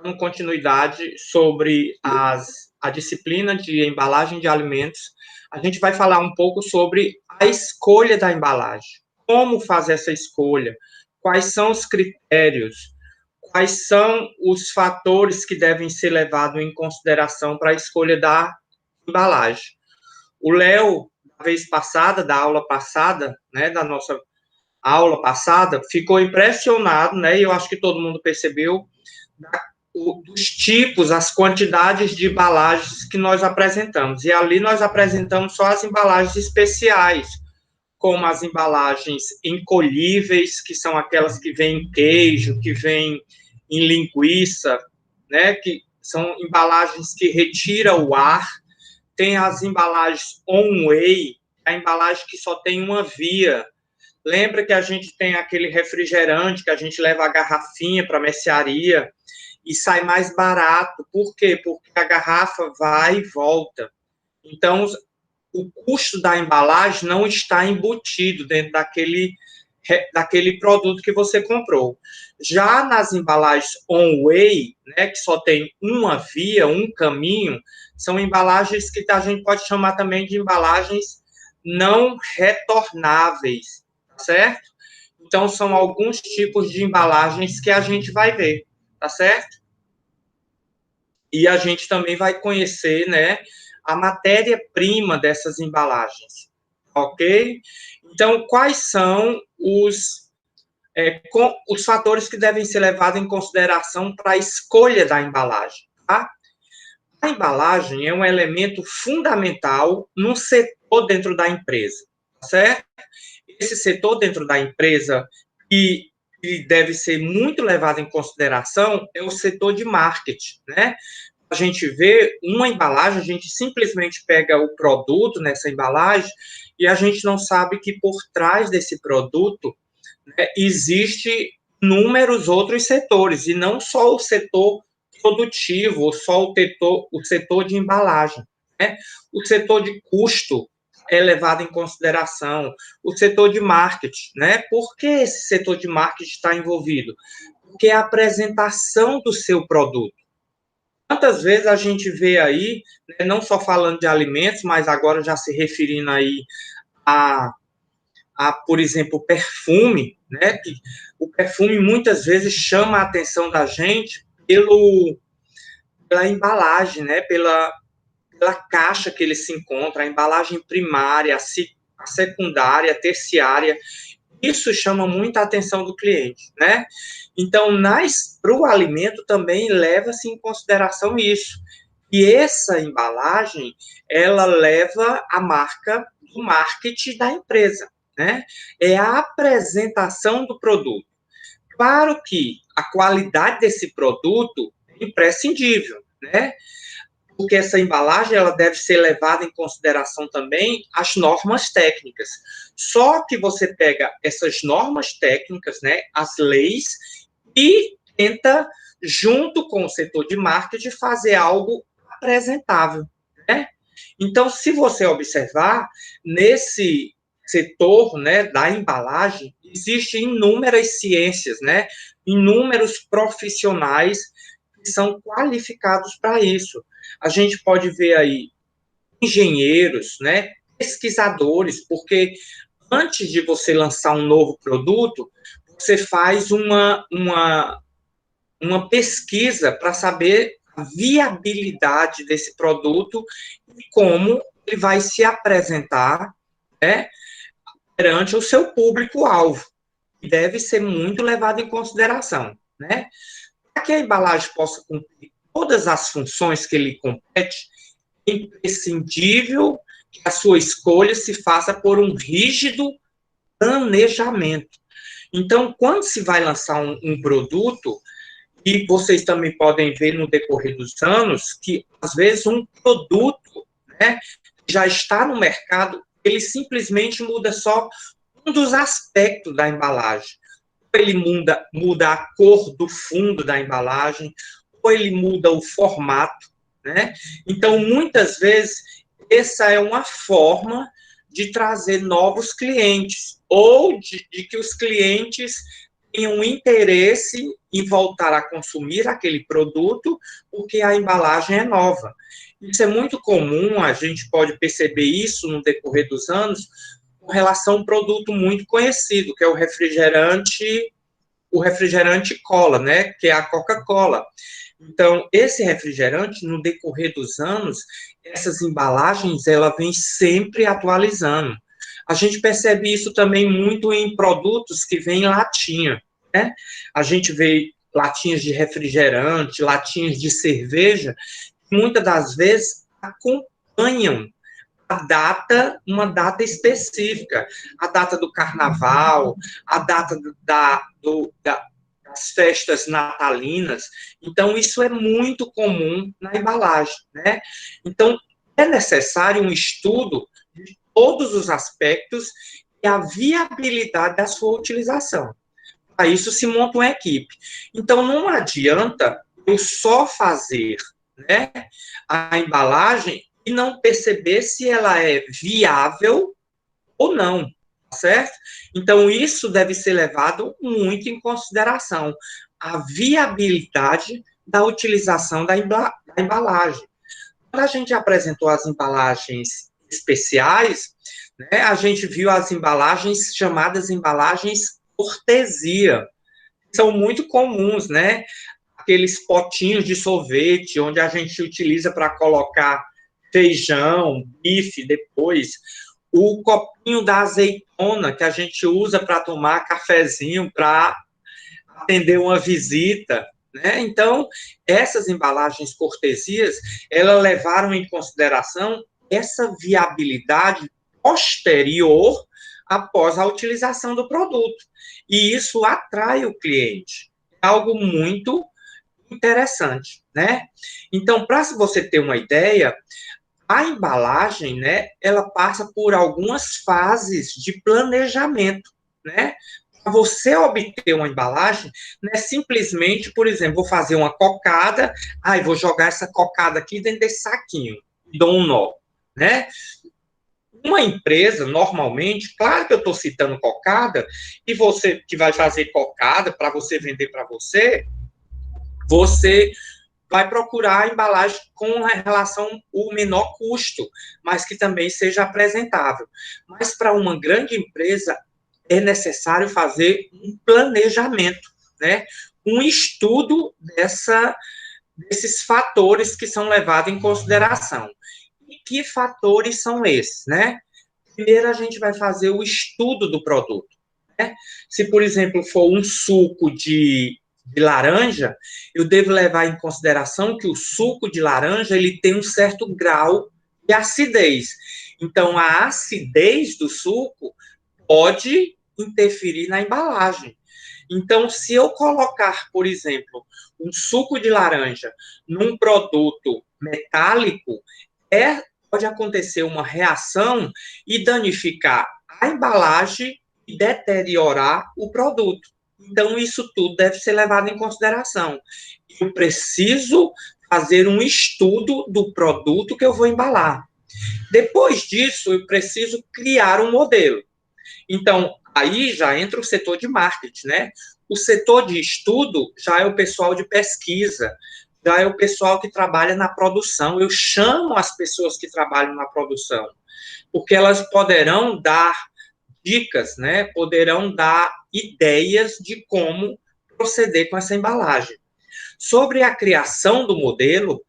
dando continuidade sobre a disciplina de embalagem de alimentos, a gente vai falar um pouco sobre a escolha da embalagem. Como fazer essa escolha? Quais são os critérios? Quais são os fatores que devem ser levados em consideração para a escolha da embalagem? O Léo, da vez passada, da aula passada, né, da nossa aula passada, ficou impressionado, né, e eu acho que todo mundo percebeu, dos tipos, as quantidades de embalagens que nós apresentamos. E ali nós apresentamos só as embalagens especiais, como as embalagens encolhíveis, que são aquelas que vêm em queijo, que vêm em linguiça, né, que são embalagens que retiram o ar. Tem as embalagens on-way, a embalagem que só tem uma via. Lembra que a gente tem aquele refrigerante que a gente leva a garrafinha para a mercearia e sai mais barato. Por quê? Porque a garrafa vai e volta. Então, o custo da embalagem não está embutido dentro daquele produto que você comprou. Já nas embalagens on-way, né, que só tem uma via, um caminho, são embalagens que a gente pode chamar também de embalagens não retornáveis, certo? Então, são alguns tipos de embalagens que a gente vai ver, tá certo? E a gente também vai conhecer, né, a matéria-prima dessas embalagens, ok? Então, quais são os fatores que devem ser levados em consideração para a escolha da embalagem, tá? A embalagem é um elemento fundamental no setor dentro da empresa, certo? Esse setor dentro da empresa que deve ser muito levado em consideração é o setor de marketing, né? A gente vê uma embalagem, a gente simplesmente pega o produto nessa embalagem e a gente não sabe que por trás desse produto, né, existe inúmeros outros setores, e não só o setor produtivo, ou só o setor de embalagem, né? O setor de custo é levado em consideração, o setor de marketing, né? Por que esse setor de marketing está envolvido? Porque é a apresentação do seu produto. Quantas vezes a gente vê aí, né, não só falando de alimentos, mas agora já se referindo aí por exemplo, perfume, né? Que o perfume muitas vezes chama a atenção da gente pela embalagem, né? Pela caixa que ele se encontra, a embalagem primária, a secundária, a terciária. Isso chama muita atenção do cliente, né? Então, para o alimento também leva-se em consideração isso. E essa embalagem, ela leva a marca do marketing da empresa, né? É a apresentação do produto. Claro que a qualidade desse produto é imprescindível, né? Porque essa embalagem ela deve ser levada em consideração também as normas técnicas. Só que você pega essas normas técnicas, né, as leis, e tenta, junto com o setor de marketing, fazer algo apresentável, né? Então, se você observar, nesse setor, né, da embalagem, existem inúmeras ciências, né, inúmeros profissionais que são qualificados para isso. A gente pode ver aí engenheiros, né, pesquisadores, porque antes de você lançar um novo produto, você faz uma pesquisa para saber a viabilidade desse produto e como ele vai se apresentar, né, perante o seu público-alvo. Deve ser muito levado em consideração, né? Para que a embalagem possa cumprir todas as funções que lhe compete, é imprescindível que a sua escolha se faça por um rígido planejamento. Então, quando se vai lançar um produto, e vocês também podem ver no decorrer dos anos, que às vezes um produto, né, já está no mercado, ele simplesmente muda só um dos aspectos da embalagem. Ou ele muda a cor do fundo da embalagem, ou ele muda o formato, né? Então, muitas vezes, essa é uma forma de trazer novos clientes, ou de que os clientes tenham interesse em voltar a consumir aquele produto, porque a embalagem é nova. Isso é muito comum, a gente pode perceber isso no decorrer dos anos, com relação a um produto muito conhecido, que é o refrigerante cola, né, que é a Coca-Cola. Então, esse refrigerante, no decorrer dos anos, essas embalagens, ela vem sempre atualizando. A gente percebe isso também muito em produtos que vêm em latinha, né? A gente vê latinhas de refrigerante, latinhas de cerveja, que muitas das vezes acompanham uma data específica, a data do carnaval, a data das festas natalinas. Então, isso é muito comum na embalagem, né? Então, é necessário um estudo de todos os aspectos e a viabilidade da sua utilização. Para isso se monta uma equipe. Então, não adianta eu só fazer, né, a embalagem e não perceber se ela é viável ou não, tá certo? Então, isso deve ser levado muito em consideração, a viabilidade da utilização da embalagem. Quando a gente apresentou as embalagens especiais, né, a gente viu as embalagens chamadas embalagens cortesia, são muito comuns, né? Aqueles potinhos de sorvete, onde a gente utiliza para colocar feijão, bife depois, o copinho da azeitona, que a gente usa para tomar cafezinho, para atender uma visita, né? Então, essas embalagens cortesias, elas levaram em consideração essa viabilidade posterior após a utilização do produto. E isso atrai o cliente. É algo muito interessante, né? Então, para você ter uma ideia, a embalagem, né, ela passa por algumas fases de planejamento, né? Para você obter uma embalagem, não é simplesmente, por exemplo, vou fazer uma cocada, vou jogar essa cocada aqui dentro desse saquinho, dou um nó, né? Uma empresa, normalmente, claro que eu estou citando cocada, e você que vai fazer cocada para você vender para você vai procurar a embalagem com relação ao menor custo, mas que também seja apresentável. Mas para uma grande empresa é necessário fazer um planejamento, né? Um estudo desses fatores que são levados em consideração. E que fatores são esses, né? Primeiro a gente vai fazer o estudo do produto, né? Se, por exemplo, for um suco de laranja, eu devo levar em consideração que o suco de laranja ele tem um certo grau de acidez. Então, a acidez do suco pode interferir na embalagem. Então, se eu colocar, por exemplo, um suco de laranja num produto metálico, pode acontecer uma reação e danificar a embalagem e deteriorar o produto. Então, isso tudo deve ser levado em consideração. Eu preciso fazer um estudo do produto que eu vou embalar. Depois disso, eu preciso criar um modelo. Então, aí já entra o setor de marketing, né? O setor de estudo já é o pessoal de pesquisa, já é o pessoal que trabalha na produção. Eu chamo as pessoas que trabalham na produção, porque elas poderão dar dicas, né? Poderão dar ideias de como proceder com essa embalagem. Sobre a criação do modelo,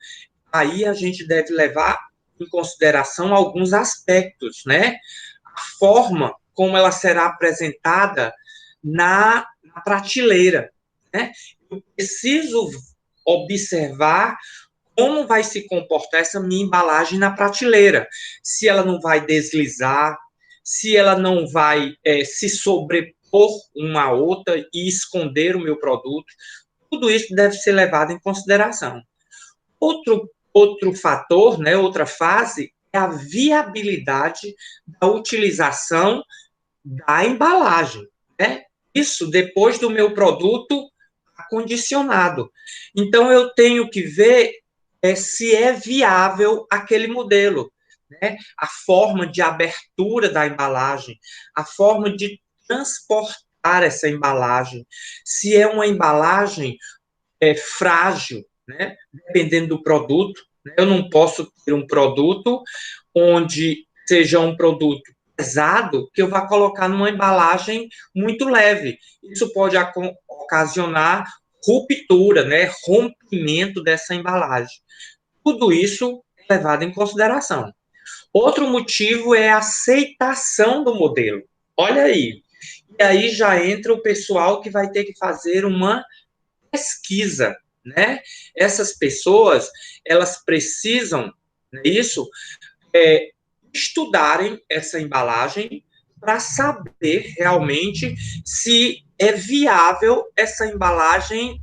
aí a gente deve levar em consideração alguns aspectos, né? A forma como ela será apresentada na prateleira, né? Eu preciso observar como vai se comportar essa minha embalagem na prateleira. Se ela não vai deslizar, se ela não vai se sobrepor uma a outra e esconder o meu produto. Tudo isso deve ser levado em consideração. Outro fator, né, outra fase, é a viabilidade da utilização da embalagem, né? Isso depois do meu produto acondicionado. Então, eu tenho que ver se é viável aquele modelo, né? A forma de abertura da embalagem, a forma de transportar estudar essa embalagem, se é uma embalagem frágil, né? Dependendo do produto. Né? Eu não posso ter um produto onde seja um produto pesado que eu vá colocar numa embalagem muito leve. Isso pode ocasionar ruptura, né? Rompimento dessa embalagem. Tudo isso é levado em consideração. Outro motivo é a aceitação do modelo. Olha aí. E aí já entra o pessoal que vai ter que fazer uma pesquisa, né? Essas pessoas, elas precisam, né, isso, estudarem essa embalagem para saber realmente se é viável essa embalagem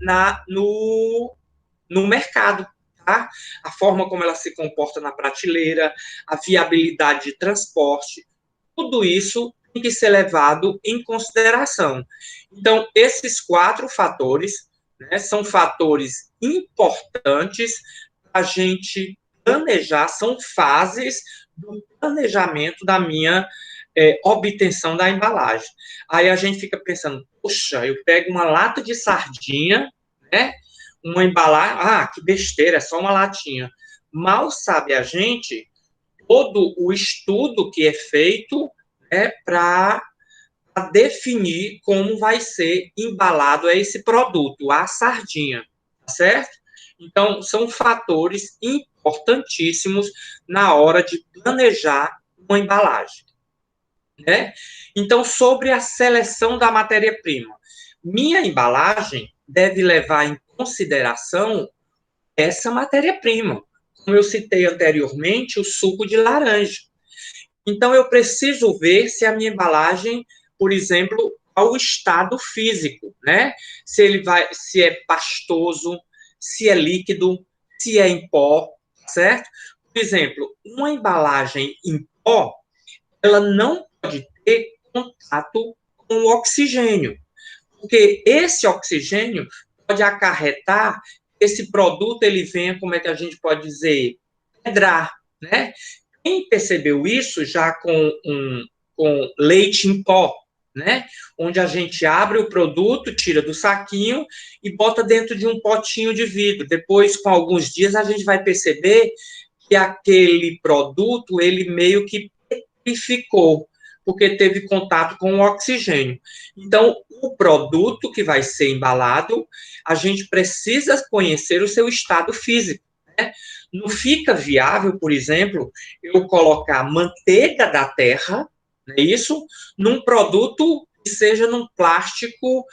no mercado. Tá? A forma como ela se comporta na prateleira, a viabilidade de transporte, tudo isso tem que ser levado em consideração. Então, esses 4 fatores, né, são fatores importantes para a gente planejar, são fases do planejamento da minha obtenção da embalagem. Aí a gente fica pensando, poxa, eu pego uma lata de sardinha, né, uma embalagem, que besteira, é só uma latinha. Mal sabe a gente todo o estudo que é feito, né, para definir como vai ser embalado esse produto, a sardinha, certo? Então, são fatores importantíssimos na hora de planejar uma embalagem, né? Então, sobre a seleção da matéria-prima, minha embalagem deve levar em consideração essa matéria-prima. Como eu citei anteriormente, o suco de laranja. Então, eu preciso ver se a minha embalagem, por exemplo, ao estado físico, né? Se é pastoso, se é líquido, se é em pó, certo? Por exemplo, uma embalagem em pó, ela não pode ter contato com o oxigênio, porque esse oxigênio pode acarretar esse produto ele venha, como é que a gente pode dizer, pedrar, né? Quem percebeu isso já com leite em pó, né? Onde a gente abre o produto, tira do saquinho e bota dentro de um potinho de vidro. Depois, com alguns dias, a gente vai perceber que aquele produto, ele meio que petrificou, porque teve contato com o oxigênio. Então, o produto que vai ser embalado, a gente precisa conhecer o seu estado físico, né? Não fica viável, por exemplo, eu colocar manteiga da terra, não é isso? Num produto que seja num plástico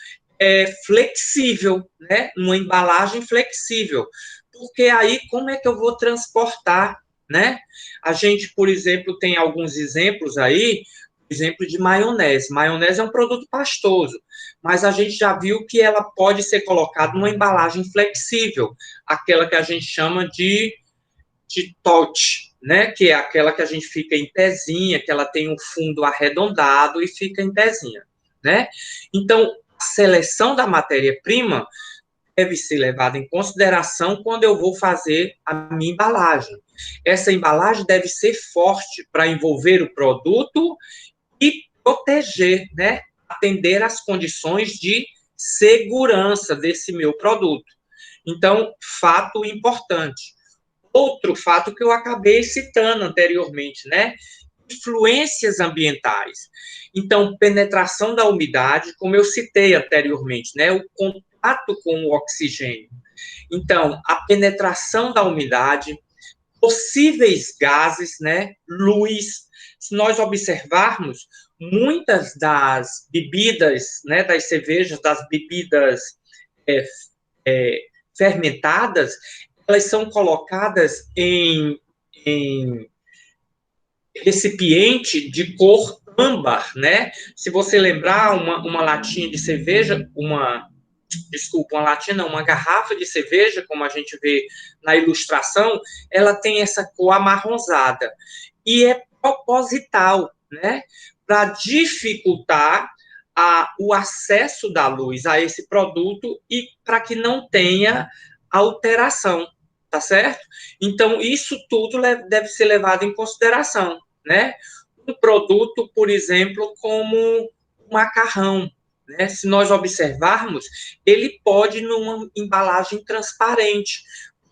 flexível, né? Numa embalagem flexível. Porque aí, como é que eu vou transportar, né? A gente, por exemplo, tem alguns exemplos aí, exemplo de maionese. Maionese é um produto pastoso, mas a gente já viu que ela pode ser colocada numa embalagem flexível, aquela que a gente chama de tote, né? Que é aquela que a gente fica em pezinha, que ela tem um fundo arredondado e fica em pezinha, né? Então, a seleção da matéria-prima deve ser levada em consideração quando eu vou fazer a minha embalagem. Essa embalagem deve ser forte para envolver o produto e proteger, né? Atender às condições de segurança desse meu produto. Então, fato importante. Outro fato que eu acabei citando anteriormente, né? Influências ambientais. Então, penetração da umidade, como eu citei anteriormente, né? O contato com o oxigênio. Então, a penetração da umidade, possíveis gases, né? Luz. Se nós observarmos, muitas das bebidas, né? Das cervejas, das bebidas é, é, fermentadas, elas são colocadas em recipiente de cor âmbar, né? Se você lembrar, uma latinha de cerveja, uma latinha não, uma garrafa de cerveja, como a gente vê na ilustração, ela tem essa cor amarronzada. E é proposital, né? Para dificultar o acesso da luz a esse produto e para que não tenha alteração, tá certo? Então, isso tudo deve ser levado em consideração, né? Um produto, por exemplo, como o macarrão, né? Se nós observarmos, ele pode numa embalagem transparente,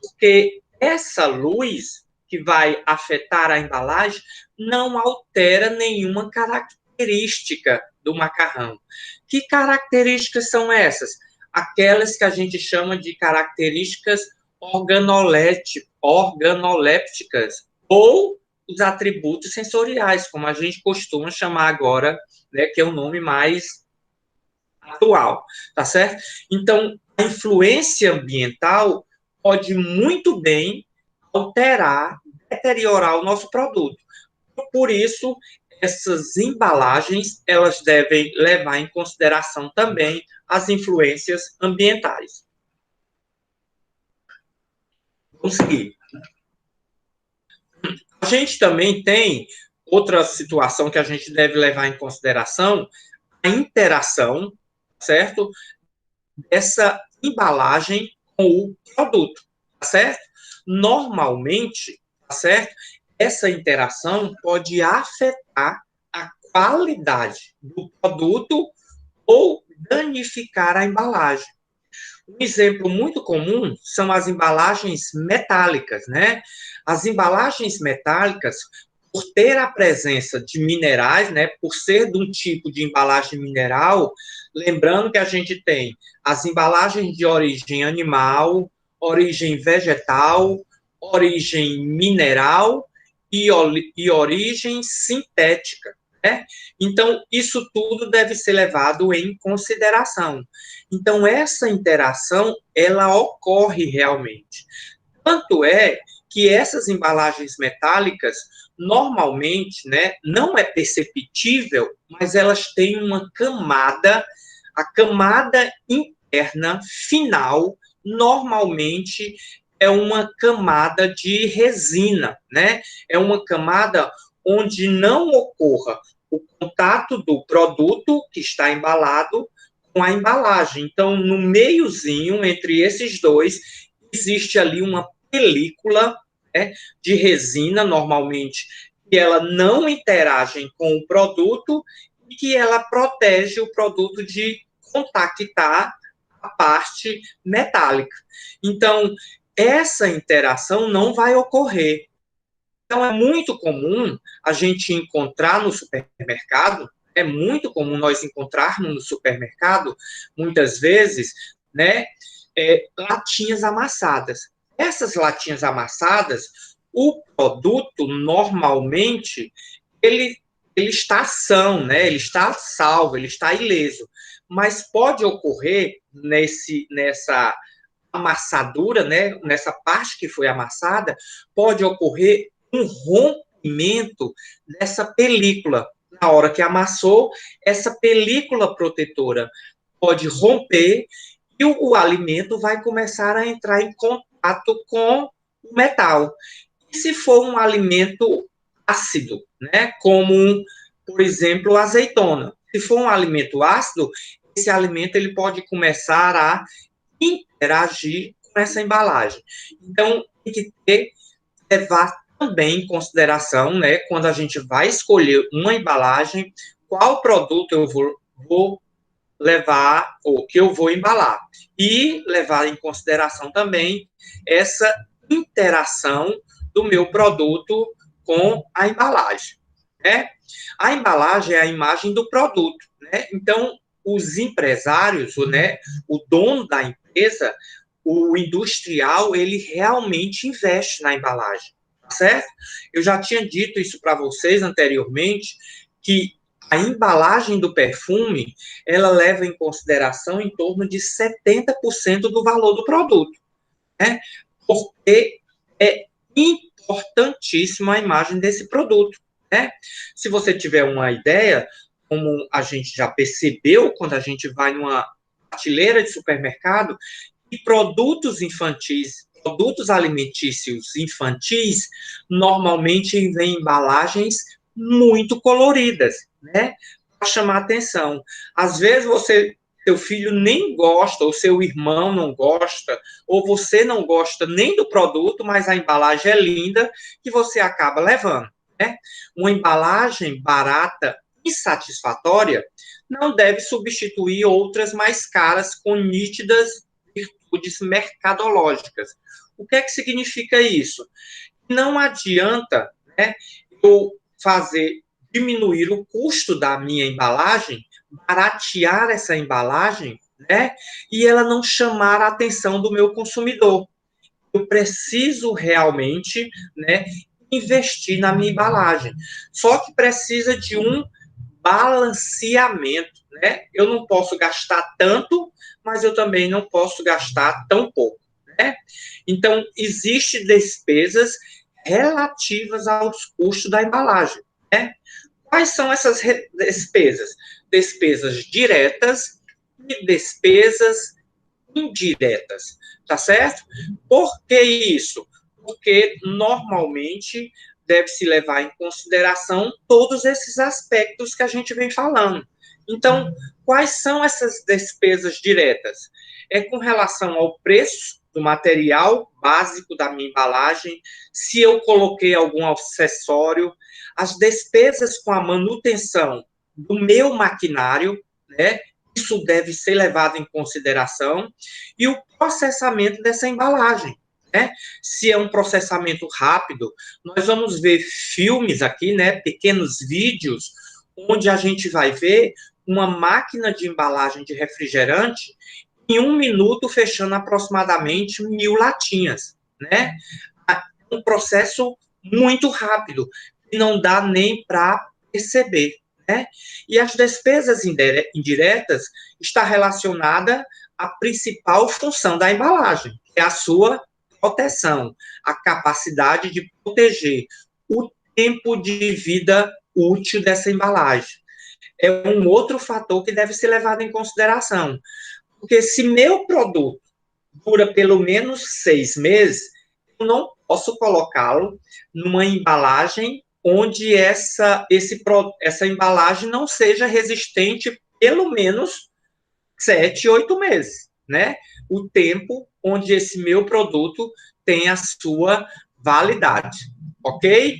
porque essa luz que vai afetar a embalagem não altera nenhuma característica do macarrão. Que características são essas? Aquelas que a gente chama de características organolépticas ou os atributos sensoriais, como a gente costuma chamar agora, né, que é o nome mais atual, tá certo? Então, a influência ambiental pode muito bem alterar, deteriorar o nosso produto. Por isso, essas embalagens, elas devem levar em consideração também as influências ambientais. Vamos seguir. A gente também tem outra situação que a gente deve levar em consideração, a interação, certo? Dessa embalagem com o produto, tá certo? Normalmente, tá certo? Essa interação pode afetar a qualidade do produto ou danificar a embalagem. Um exemplo muito comum são as embalagens metálicas, né? As embalagens metálicas, por ter a presença de minerais, né, por ser de um tipo de embalagem mineral, lembrando que a gente tem as embalagens de origem animal, origem vegetal, origem mineral e origem sintética, né? Então, isso tudo deve ser levado em consideração. Então, essa interação, ela ocorre realmente. Tanto é que essas embalagens metálicas, normalmente, né, não é perceptível, mas elas têm uma camada, a camada interna final, normalmente é uma camada de resina, né? É uma camada onde não ocorra o contato do produto que está embalado com a embalagem. Então, no meiozinho, entre esses dois, existe ali uma película, né, de resina, normalmente, que ela não interage com o produto e que ela protege o produto de contactar a parte metálica. Então, essa interação não vai ocorrer. Então, é muito comum a gente encontrar no supermercado, é muito comum nós encontrarmos no supermercado, muitas vezes, né, latinhas amassadas. Essas latinhas amassadas, o produto, normalmente, ele, ele está são, né, ele está salvo, ele está ileso. Mas pode ocorrer nessa amassadura, né, nessa parte que foi amassada, pode ocorrer um rompimento dessa película. Na hora que amassou, essa película protetora pode romper e o alimento vai começar a entrar em contato com o metal. E se for um alimento ácido, né, como, por exemplo, azeitona. Se for um alimento ácido, esse alimento ele pode começar a interagir com essa embalagem. Então, tem que levar também em consideração, né, quando a gente vai escolher uma embalagem, qual produto eu vou levar, ou que eu vou embalar. E levar em consideração também essa interação do meu produto com a embalagem, né? A embalagem é a imagem do produto, né? Então, os empresários, né, o dono da empresa, o industrial, ele realmente investe na embalagem, tá certo? Eu já tinha dito isso para vocês anteriormente, que a embalagem do perfume, ela leva em consideração em torno de 70% do valor do produto, né? Porque é importantíssima a imagem desse produto, né? Se você tiver uma ideia, como a gente já percebeu quando a gente vai numa prateleira de supermercado, e produtos infantis, produtos alimentícios infantis, normalmente vêm embalagens muito coloridas, né? Para chamar atenção. Às vezes seu filho nem gosta, ou seu irmão não gosta, ou você não gosta nem do produto, mas a embalagem é linda que você acaba levando, né? Uma embalagem barata e satisfatória não deve substituir outras mais caras com nítidas virtudes mercadológicas. O que é que significa isso? Não adianta, né, eu diminuir o custo da minha embalagem, baratear essa embalagem, né, e ela não chamar a atenção do meu consumidor. Eu preciso realmente, né, investir na minha embalagem. Só que precisa de um balanceamento, né? Eu não posso gastar tanto, mas eu também não posso gastar tão pouco, né? Então, existem despesas relativas aos custos da embalagem, né? Quais são essas despesas? Despesas diretas e despesas indiretas, tá certo? Por que isso? Porque normalmente deve-se levar em consideração todos esses aspectos que a gente vem falando. Então, quais são essas despesas diretas? É com relação ao preço do material básico da minha embalagem, se eu coloquei algum acessório, as despesas com a manutenção do meu maquinário, né? Isso deve ser levado em consideração, e o processamento dessa embalagem, né? Se é um processamento rápido, nós vamos ver filmes aqui, né? Pequenos vídeos, onde a gente vai ver uma máquina de embalagem de refrigerante em 1 minuto fechando aproximadamente 1.000 latinhas, né? Um processo muito rápido, que não dá nem para perceber, né? E as despesas indiretas está relacionada à principal função da embalagem, que é a sua proteção, a capacidade de proteger o tempo de vida útil dessa embalagem. É um outro fator que deve ser levado em consideração, porque se meu produto dura pelo menos 6 meses, eu não posso colocá-lo numa embalagem onde essa embalagem não seja resistente pelo menos 7, 8 meses, né? O tempo onde esse meu produto tem a sua validade, ok?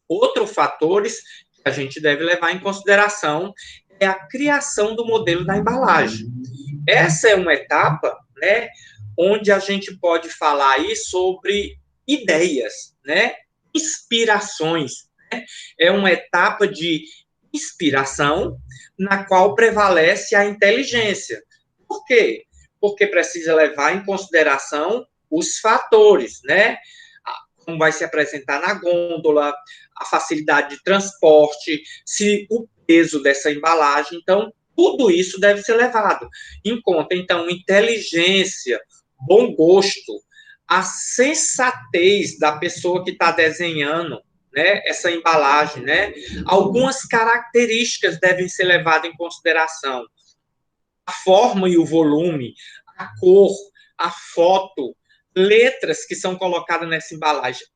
Outros fatores que a gente deve levar em consideração é a criação do modelo da embalagem. Essa é uma etapa, né, onde a gente pode falar aí sobre ideias, né, inspirações. Né? É uma etapa de inspiração na qual prevalece a inteligência. Por quê? Porque precisa levar em consideração os fatores, né? Como vai se apresentar na gôndola, a facilidade de transporte, se o peso dessa embalagem. Então, tudo isso deve ser levado em conta. Então, inteligência, bom gosto, a sensatez da pessoa que está desenhando, né, essa embalagem, né? Algumas características devem ser levadas em consideração. A forma e o volume, a cor, a foto, letras que são colocadas nessa embalagem.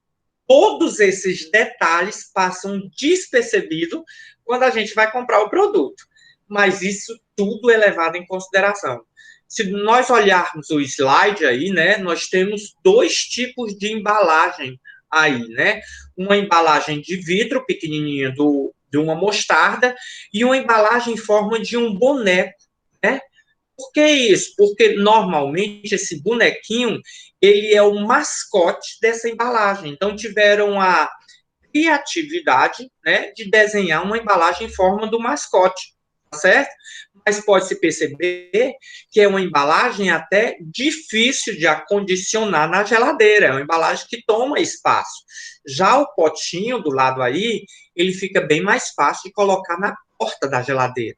Todos esses detalhes passam despercebidos quando a gente vai comprar o produto. Mas isso tudo é levado em consideração. Se nós olharmos o slide aí, né, nós temos dois tipos de embalagem aí, né? Uma embalagem de vidro pequenininha de uma mostarda e uma embalagem em forma de um boneco, né? Por que isso? Porque normalmente esse bonequinho, ele é o mascote dessa embalagem. Então tiveram a criatividade, né, de desenhar uma embalagem em forma do mascote, tá certo? Mas pode-se perceber que é uma embalagem até difícil de acondicionar na geladeira, é uma embalagem que toma espaço. Já o potinho do lado aí, ele fica bem mais fácil de colocar na porta da geladeira.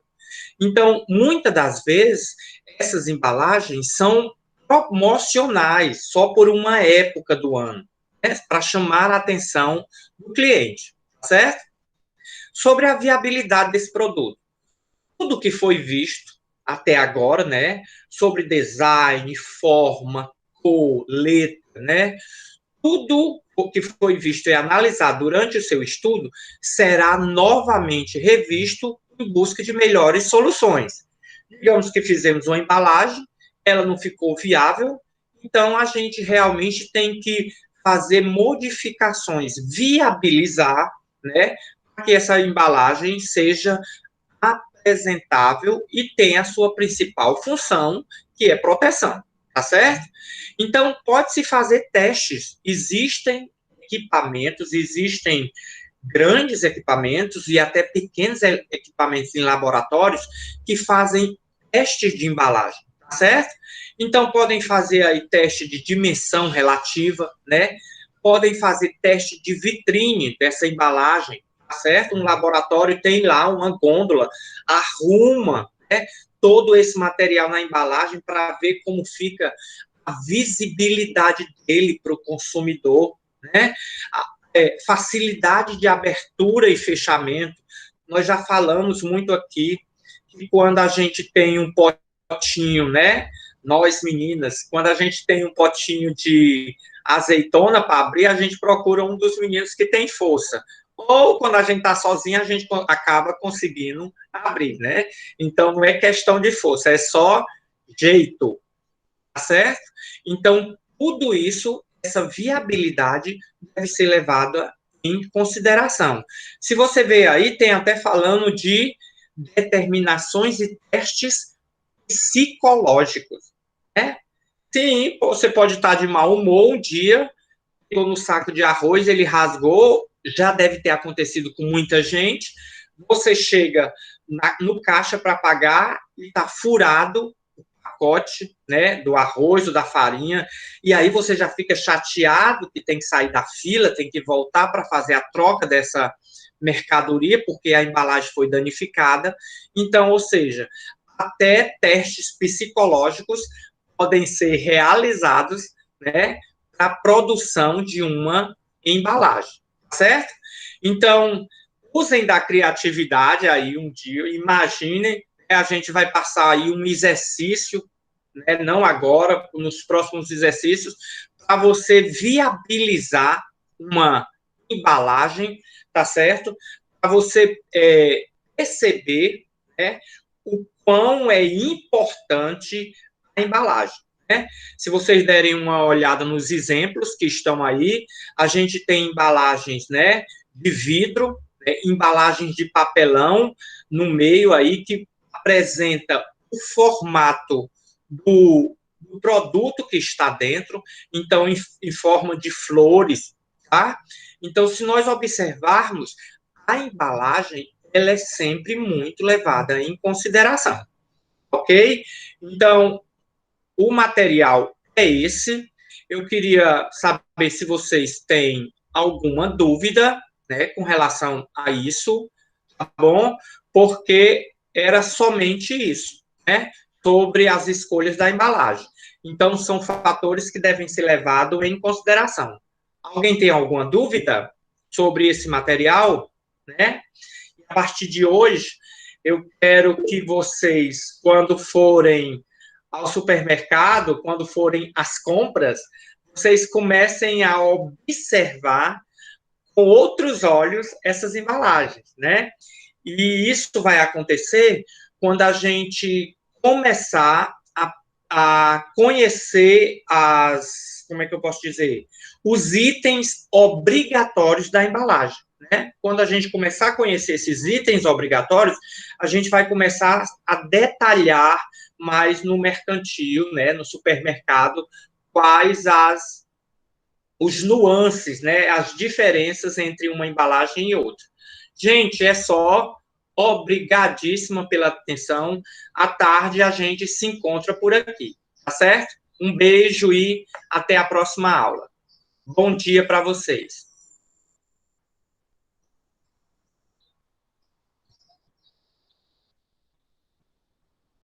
Então, muitas das vezes, essas embalagens são promocionais, só por uma época do ano, né, para chamar a atenção do cliente, certo? Sobre a viabilidade desse produto. Tudo que foi visto até agora, né, sobre design, forma, cor, letra, né, tudo o que foi visto e analisado durante o seu estudo será novamente revisto em busca de melhores soluções. Digamos que fizemos uma embalagem, ela não ficou viável, então a gente realmente tem que fazer modificações, viabilizar, né, para que essa embalagem seja apresentável e tem a sua principal função, que é proteção, tá certo? Então, pode-se fazer testes. Existem equipamentos, existem grandes equipamentos e até pequenos equipamentos em laboratórios que fazem testes de embalagem, tá certo? Então, podem fazer aí teste de dimensão relativa, né? Podem fazer teste de vitrine dessa embalagem, tá certo? Um laboratório tem lá uma gôndola, arruma, né, todo esse material na embalagem para ver como fica a visibilidade dele para o consumidor, né? Facilidade de abertura e fechamento. Nós já falamos muito aqui que quando a gente tem um potinho, né? Nós meninas, quando a gente tem um potinho de azeitona para abrir, a gente procura um dos meninos que tem força. Ou quando a gente está sozinha, a gente acaba conseguindo abrir, né? Então não é questão de força, é só jeito, tá certo? Então, tudo isso, essa viabilidade deve ser levada em consideração. Se você vê aí, tem até falando de determinações e testes psicológicos, né? Sim, você pode estar de mau humor um dia, pegou no saco de arroz, ele rasgou, já deve ter acontecido com muita gente. Você chega no caixa para pagar e está furado pacote, né, do arroz ou da farinha, e aí você já fica chateado que tem que sair da fila, tem que voltar para fazer a troca dessa mercadoria, porque a embalagem foi danificada. Então, ou seja, até testes psicológicos podem ser realizados, né, para a produção de uma embalagem, certo? Então, usem da criatividade aí um dia, imaginem, a gente vai passar aí um exercício, né, não agora, nos próximos exercícios, para você viabilizar uma embalagem, tá certo? Para você perceber, né, o quão é importante a embalagem, né? Se vocês derem uma olhada nos exemplos que estão aí, a gente tem embalagens, né, de vidro, né, embalagens de papelão no meio aí que apresenta o formato do produto que está dentro, então em forma de flores, tá? Então, se nós observarmos, a embalagem ela é sempre muito levada em consideração, ok? Então, o material é esse. Eu queria saber se vocês têm alguma dúvida, né, com relação a isso, tá bom? Porque era somente isso, né? Sobre as escolhas da embalagem. Então, são fatores que devem ser levados em consideração. Alguém tem alguma dúvida sobre esse material, né? A partir de hoje, eu quero que vocês, quando forem ao supermercado, quando forem às compras, vocês comecem a observar com outros olhos essas embalagens, né? E isso vai acontecer quando a gente começar a conhecer como é que eu posso dizer? Os itens obrigatórios da embalagem, né? Quando a gente começar a conhecer esses itens obrigatórios, a gente vai começar a detalhar mais no mercantil, né, no supermercado, quais os nuances, né, as diferenças entre uma embalagem e outra. Gente, é só. Obrigadíssima pela atenção. À tarde a gente se encontra por aqui, tá certo? Um beijo e até a próxima aula. Bom dia para vocês.